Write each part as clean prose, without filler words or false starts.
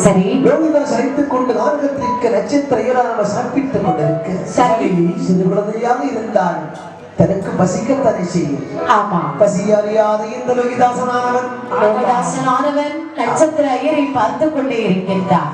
சரி யோகிதாஸ் அழைத்துக் கொண்டு நான்கத்திற்கு நட்சத்திர ஐயரான சாப்பிட்டுக் கொண்டிருக்க சரி சிறு குழந்தையாக இருந்தால் தனக்கு பசிக்கத்தானே செய்யும். ஆமா பசி அறியாத இந்த யோகிதாசனானவன் நட்சத்திர ஐயரை பார்த்து கொண்டே இருக்கின்றார்.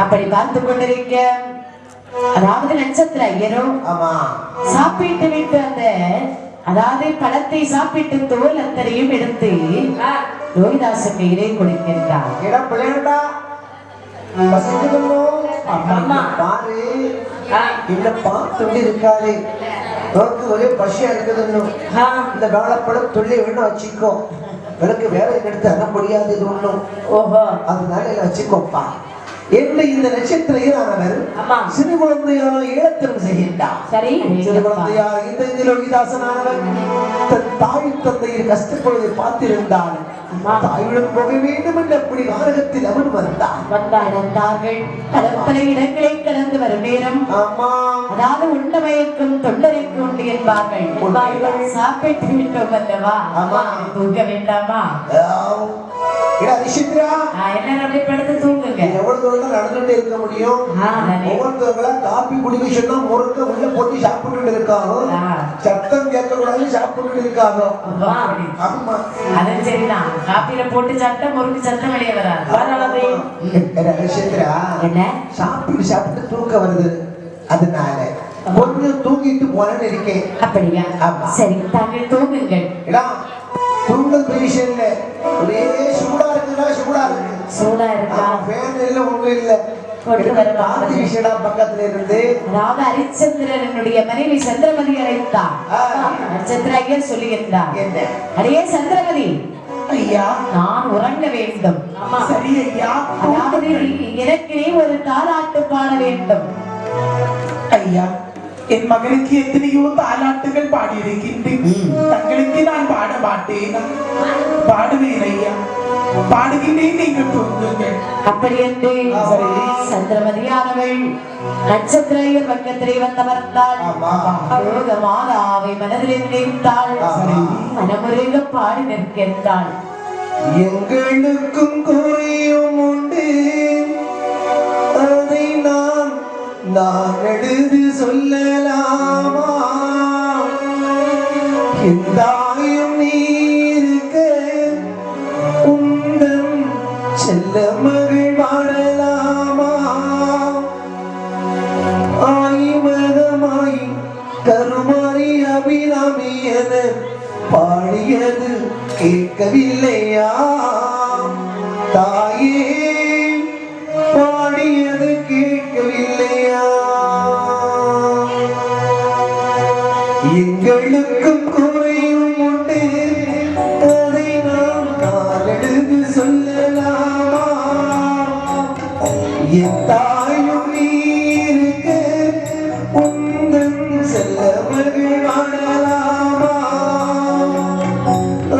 அப்படி பார்த்து கொண்டிருக்க அதாவது நட்சத்திர ஐயரும் சாப்பிட்டு விட்டு அந்த அதாவது பழத்தை சாப்பிட்டு தோல் அத்தனையும் எடுத்து ரோஹிதாசுக்கு இடை கொடுக்கின்றார். பாரு இல்லப்பா துள்ளி இருக்காது நோக்கு ஒரே பசியா இருக்குதுன்னு இந்த வாழைப்பழம் துள்ளி வேணும் வச்சுக்கோ எனக்கு வேலை எடுத்து அற முடியாது இது ஒண்ணும் அதனால வச்சுக்கோப்பா என்று இந்த நட்சத்திர ஈரானவர் சிறு குழந்தையான ஈழத்திலும் செய்கின்றார். சரி சிறு குழந்தையார் இந்த யோகிதாசனானவர் தன் தாய் தந்தையை கஷ்டப்படுவதை பார்த்திருந்தால் தாயுடன் போக வேண்டும் என்று அப்படி நாடகத்தில் அவர் வந்தார்கள். பல இடங்களை கடந்து வரும் நேரம் அதாவது உண்ட மயக்கும் தொண்டரைக்கு உண்டு என்பார்கள். சாப்பிட்டு விட்டோம் அல்லவா தூங்க வேண்டாமா? நடந்துட்டே இருக்க முடியும். ஒவ்வொருத்தவங்களா காப்பி குடிக்க சொன்னா முறுக்க உள்ள போட்டு சாப்பிட்டு இருக்காங்க. சத்தம் கேட்க கூடாது சாப்பிட்டு இருக்காங்க. சரிதான் காப்பியில போட்டு சட்டம் முறுக்கு சத்தம் வெளியே வராது. என்ன சாப்பிட்டு சாப்பிட்டு தூக்கம் வருது அதனால கொஞ்சம் தூங்கிட்டு போனேன்னு இருக்கேன். அப்படியா? சரி தாங்கள் தூங்குங்கள். தூங்கல் பெரிய இல்ல ஒரே சூடா இருக்குன்னா சூடா இருக்கா ஃபேன் இல்ல ஒண்ணும் இல்ல பக்கத்துல இருந்து அதாவது ஹரிச்சந்திரனுடைய மனைவி சந்திரமதி அழைத்தார். நட்சத்திர ஐயர் சொல்லுகின்றார், அடையே சந்திரமதி ஐயா நான் உறங்க வேண்டும். சரி ஐயா. அதாவது எனக்கே ஒரு தாலாட்டு பாட வேண்டும். ஐயா என் மகனுக்கு எத்தனையோ தாலாட்டுகள் பாடியிருக்கின்றேன். தங்களுக்கு நான் பாட மாட்டேன். பாடுவேன் ஐயா, பாடுகின்றேன். நீங்கள் தூங்குங்கள். அப்படி என்று சந்திரமதியானவள் நட்சத்திரையர் பக்கத்திலே வந்தமர்ந்தாள். மாதாவை மனதில் நினைத்தாள். மனமுருக பாடி நிற்கின்றாள். எங்களுக்கும் குறையும் உண்டு, அதை நான் எழுது சொல்லலாமா? எந்தாயும் நீருக்க உந்தன் செல்ல மகள் வாழலாமா? ஆய்மதமாய் கருமாறி அபிராமி என பாடியது கேட்கவில்லையா? தாயே பாடியது கேட்கவில்லையா? எங்களுக்கும் குறையும் உண்டு, அதை நான் எழுது சொல்லலாமா? என் தாயும் நீருக்க உந்தன் செல்ல மகள் வாழலாமா?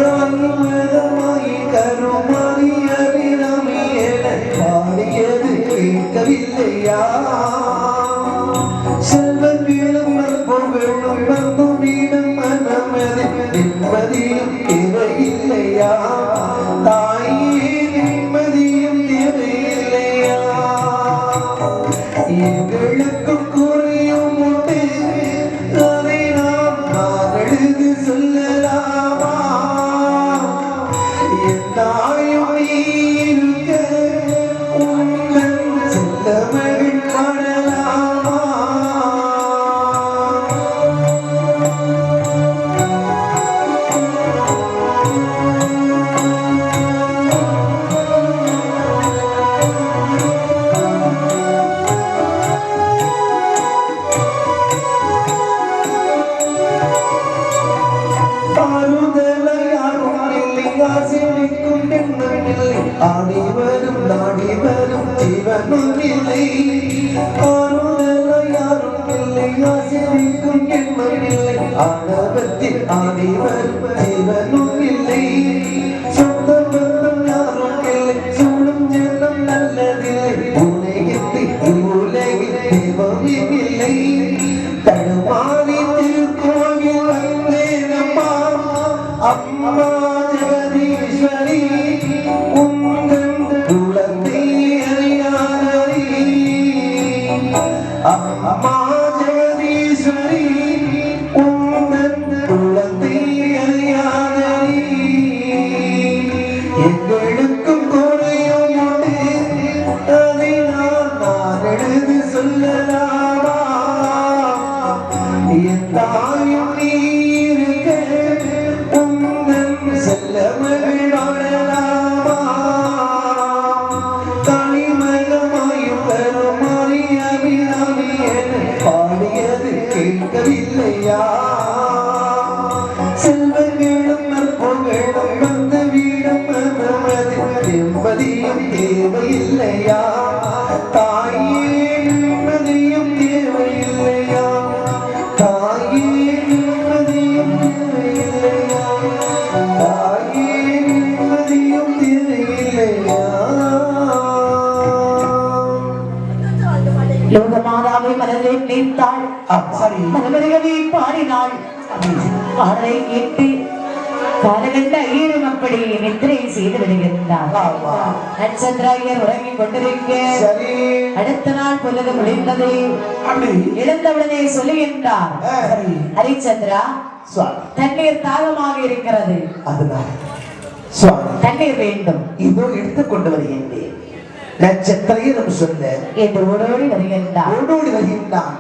ஆன்மதமாய் கருமாறி அபிராமி என பாடியது கேட்கவில்லையா? செல்வன் வேலும் புகழும் வந்தும் நீடும் மனமது நிம்மதியும் தேவையில்லையா? தாயே நிம்மதியும் தேவையில்லையா? எங்களுக்கும் குறையும் உண்டு, அதை நான் எழுது சொல்லலாமா? என் தாயும் நீருக்க உங்கள் செல்ல மகள் வாழலாமா? ஆடி வரும் நாடி வரும் ஜீவனும் இல்லை, ஆறுதல் யாரும் இல்லை, ஆசிரிக்கும் எண்ணம் இல்லை, ஆணவத்தில் ஆடி வரும் ஜீவனும் இல்லை, சொந்த பந்தம் யாரும் இல்லை, சூழும் ஜனம் நல்லதில்லை, உலகத்தில் உலகில் தெய்வமும் இல்லை. தடுமாறி திருக்கோவில் வந்தேனம்மா அம்மா ஜெகதீஸ்வரி உங்கள் குலத்தை தேவையில்லையா செல்வங்களும் நற்புகழும் வந்து வீடும் நிம்மதியும் தேவையில்லையா தாயே நிம்மதியும் தேவையில்லையா தாயே நிம்மதியும் தேவையில்லையா தாயே நிம்மதியும் தேவையில்லையா லோகமாதாவை மனதில் நீத்தாள் மனமருகவே பாடினாள் பாடலை கேட்டு காலகண்ட ஐயரும் அப்படி நித்திரை செய்து விடுகின்றார் நட்சத்திராயர் உறங்கிக் கொண்டிருக்க அடுத்த நாள் பொழுது முடிந்தது எழுந்தவுடனே சொல்லுகின்றார் ஹரிச்சந்திரா தண்ணீர் தாகமாக இருக்கிறது தண்ணீர் வேண்டும் இதோ எடுத்துக்கொண்டு வருகின்றேன் நட்சத்திரம் சொல்ல என்று ஓடோடி வருகின்றான் ஓடோடி வருகின்றான்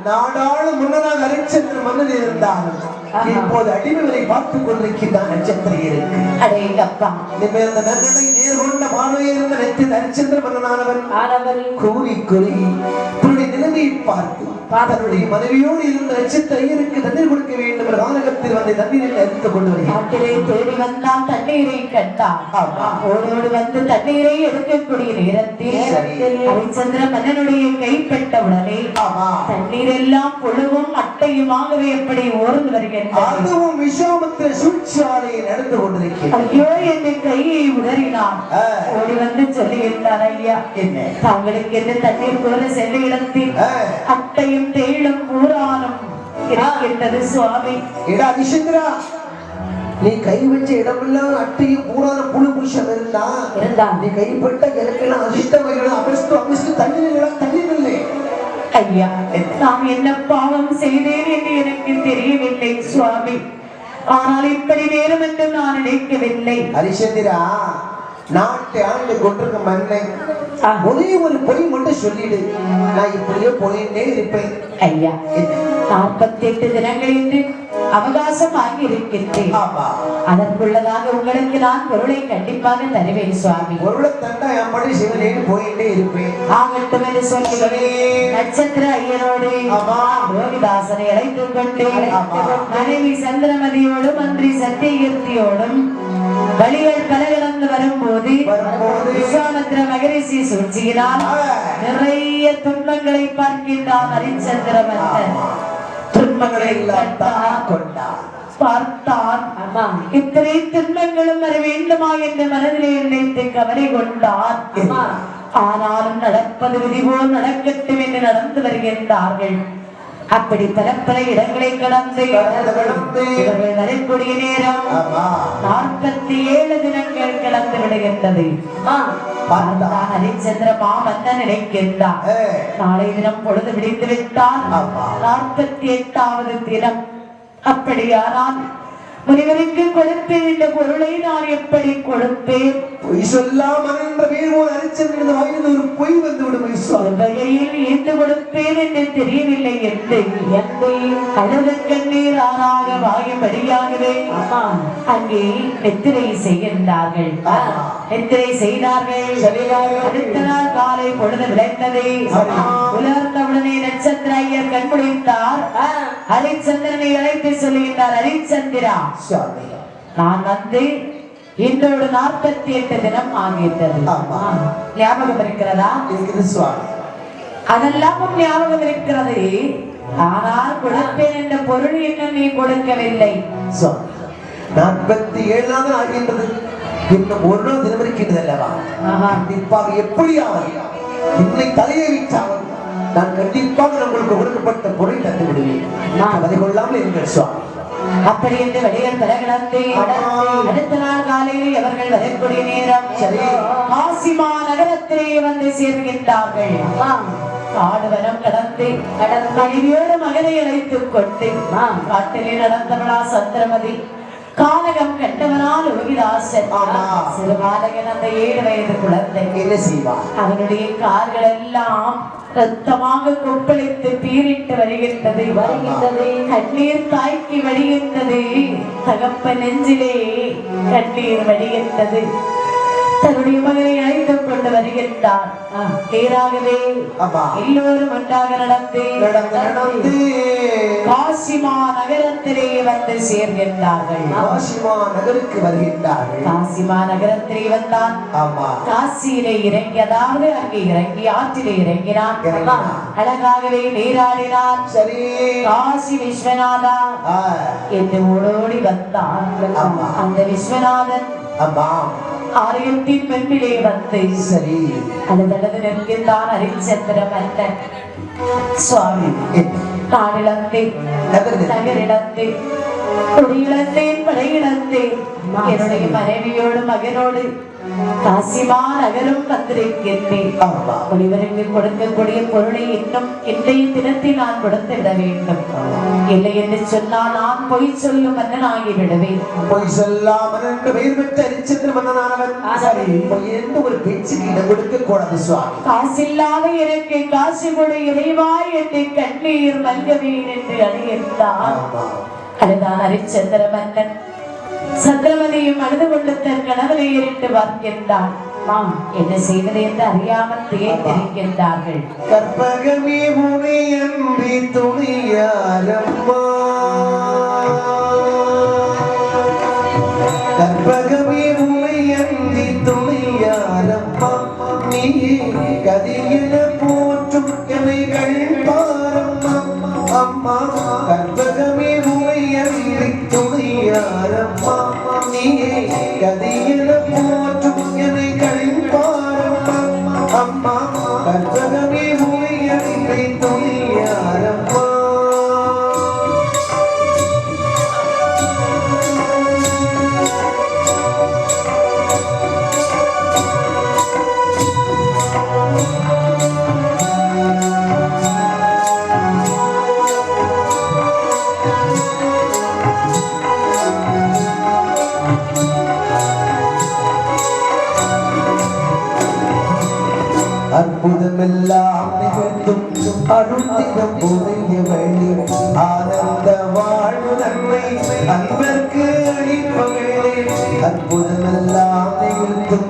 நாடாளு முன்னதாக ஹரிச்சந்திர மன்னன் இருந்தான் இப்போது அடிமைகளை பார்த்துக் கொண்டிருக்கின்றான் நட்சத்திரம் இருக்கு அடேங்கப்பா இந்த நன்னடை நேர்கொண்ட மாணவிய இருந்த ஹரிச்சந்திர மன்னனானவன் கூறி கூறி தன்னுடைய நிலைமையை பார்த்து தன்னுடைய மனைவியோடு இருந்த நட்சத்திரருக்கு தண்ணீர் கொடுக்க வேண்டும் என்ற காலகத்தில் வந்து தண்ணீரை எடுத்துக் கொண்டு வருகிறான் தேடி வந்தான் தண்ணீரை கண்டான் ஓடோடு வந்து தண்ணீரை எடுக்கக்கூடிய நேரத்தில் ஹரிச்சந்திர மன்னனுடைய கைப்பட்ட உடனே தண்ணீர் எல்லாம் புழுவும் அட்டையுமாகவே எப்படி ஓர்ந்து வருகின்றன அதுவும் விஸ்வாமித்திர சூழ்ச்சியாலே நடந்து கொண்டிருக்கிறது ஐயோ என் கையை உதறினான் ஓடி வந்து சொல்லுகின்றார் ஐயா என்ன தாங்களுக்கு என்ன தண்ணீர் போல சென்ற இடத்தில் அட்டையும் தேயிலும் பூரானும் இருக்கின்றது சுவாமி ஹரிச்சந்திரா நீ கை வச்ச இடமெல்லாம் அட்டையும் பூரான புழு புருஷம் இருந்தா நீ கைப்பட்ட எனக்கெல்லாம் அதிர்ஷ்டம் அபிஷ்டு தண்ணீர் இல்லை ஐயா நான் என்ன பாவம் செய்தேன் என்று எனக்கு தெரியவில்லை சுவாமி ஆனால் இப்படி நேரம் என்று நான் நினைக்கவில்லை ஹரிச்சந்திரா நாட்டை ஆண்டு கொண்டிருக்க மண்ணை ஒரே ஒரு பொய் மட்டும் சொல்லிடு நான் இப்படியே போயிட்டே இருப்பேன் ஐயா 48 தினங்கள் என்று அவகாசம் ஆகி இருக்கின்றேன் அதற்குள்ளதாக உங்களுக்கு நான் பொருளை கண்டிப்பாக தருவேன் சுவாமி பொருளை தண்டா எப்படி சிவனேன்னு போயிட்டே இருப்பேன் ஆகட்டும் என்று சொல்லி நட்சத்திர ஐயரோடு ரோகிதாசனை அழைத்துக் கொண்டு மனைவி சந்திரமதியோடும் மந்திரி சத்தியகீர்த்தியோடும் வழிகள் பல கடந்து வரும்போது விஸ்வாமித்திர மகரிஷி சூழ்ச்சியினால் நிறைய துன்பங்களை பார்க்கின்றான் ஹரிச்சந்திர மன்னன் துன்பங்களை பார்த்தான் இத்தனை துன்பங்களும் வர வேண்டுமா என்று மனதிலே நினைத்து கவலை கொண்டான் ஆனாலும் நடப்பது விதி போல் நடக்கட்டும் என்று நடந்து வருகின்றார்கள் அப்படி பல இடங்களை கடந்து இவர்கள் வரக்கூடிய நேரம் 47 தினங்கள் கடந்து விடுகின்றது ஹரிச்சந்திர மாமன்னன் நினைக்கின்றான் நாளை தினம் பொழுது விடிந்து விட்டால் 48வது தினம் அப்படியானால் முனிவருக்கு கொடுப்பேன் என்ற பொருளை நான் எப்படி கொடுப்பேன் பொய் சொல்லாமல் என்ற வீழ்வோர் ஹரிச்சந்திரன் வாயிலிருந்து ஒரு பொய் வந்து விடும் வகையில் ஈர்த்து கொடுப்பேன் என்று தெரியவில்லை என்று அழுத கண்ணீர் ஆறாக வாயும்படியாகவே அங்கே நெத்திரை செய்கின்றார்கள் நெத்திரை செய்தார்கள் அடுத்த நாள் காலை பொழுது விளைந்தது உலர்ந்தவுடனே நட்சத்திர ஐயர் கண்முடித்தார் ஹரிச்சந்திரனை அழைத்து சொல்லுகின்றார் ஹரிச்சந்திரா நான் வந்து இன்றோடு 48 தினம் ஆகிவிட்டது ஞாபகம் இருக்கிறதா அதெல்லாம் ஞாபகம் இருக்கிறது ஆனால் கொடுப்பேன் என்ற பொருள் என்ன நீ கொடுக்கவில்லை 47 ஆகின்றது இன்னும் ஒரு நாள் தினம் இருக்கின்றது அல்லவா கண்டிப்பாக எப்படியாவது இன்னை தலையை விட்டாவது நான் கண்டிப்பாக உங்களுக்கு கொடுக்கப்பட்ட பொருள் தந்து விடுவேன் அதை கொள்ளாமல் இருங்கள் சுவாமி அப்படி என்று வழிகள் கடந்து அடுத்த நாள் காலையில் அவர்கள் வரக்கூடிய நேரம் காசிமா நகரத்திலே வந்து சேர்கின்றார்கள் காடுவனம் கடந்து மனைவியோடு மகனை அழைத்துக் கொண்டு காட்டிலே நடந்தவளா சந்திரமதி கானகம் கண்டவனால் ரோகிதாசன் சிறுபாலகன் அந்த 7 வயது குழந்தை என்ன செய்வார் அவனுடைய கால்கள் எல்லாம் ரத்தமாக கொப்பளித்து பீரிட்டு வருகின்றது கண்ணீர் தாய்க்கு வடிகின்றது தகப்ப நெஞ்சிலே கண்ணீர் வடிகின்றது தன்னுடைய மகனை அழைத்துக் கொண்டு வருகின்றார் நேராகவே எல்லோரும் ஒன்றாக நடந்து காசிமா நகரத்திலே வந்து சேர்கின்றார்கள். காசிமா நகருக்கு வருகின்றார்கள். காசிமா நகரத்திலே வந்தான். காசியிலே இறங்கி, அதாவது அங்கே இறங்கி ஆற்றிலே இறங்கினான். அழகாகவே நீராடினான். சரி, காசி விஸ்வநாதா என்று ஓடோடி வந்தான். அந்த விஸ்வநாதன் ஆலயத்தின் பெண்ணிலே வந்து சரி அழுதழுது நிற்கின்றான். ஹரிச்சந்திர மன்னன் சுவாமி, நான் இழந்தேன், நகர் இழந்தேன், கொடி இழந்தேன், படை இழந்தேன். என்னுடைய மனைவியோடு மகனோடு காசிமா நகரும் வந்திருக்கின்றேன். ஒளிவருக்கு கொடுக்கக்கூடிய பொருளை இன்னும் இன்றைய தினத்தில் நான் கொடுத்து விட வேண்டும். இல்லை என்று சொன்னால் நான் பொய் சொல்லும் மன்னனாகி விடுவேன். பொய் சொல்லாமல் என்று பெயர் பெற்ற ஹரிச்சந்திர மன்னனானவன் பொய் என்று ஒரு பேச்சுக்கு இடம் கொடுக்க கூடாது சுவாமி. காசில்லாத எனக்கு காசு கொடு இறைவா என்று கண்ணீர் மல்கவேன் என்று அழுகின்றான். அதுதான் ஹரிச்சந்திர மன்னன். சந்திரமதியும் அழுது கொண்டு தன் கணவரை எரிட்டு பார்க்கின்றான். என்ன செய்வது என்று அறியாமல் திகைத்திருக்கின்றார்கள். கற்பகமே முனை அன்றி துணியாரம்மா, கற்பகமே முனை அன்றி துணியாரம்மா, நீ கதியின போற்றும் கலைகள் பாரம்மா. அம்மா கற்பகமே முனை அன்றி துணியாரம்மா, நீ கதியின போற்றும் கலைகள் பாரம்மா. அம்மா கற்பகமே முனை அன்றி துணியாரம்மா. அற்புதமெல்லாம் நிகழ்த்தும் அருந்திடம் புரிய வழி ஆனந்த வாழ்வு நன்மை அன்பர்க்கு அளிப்பவளே. அற்புதமெல்லாம் நிகழ்த்தும்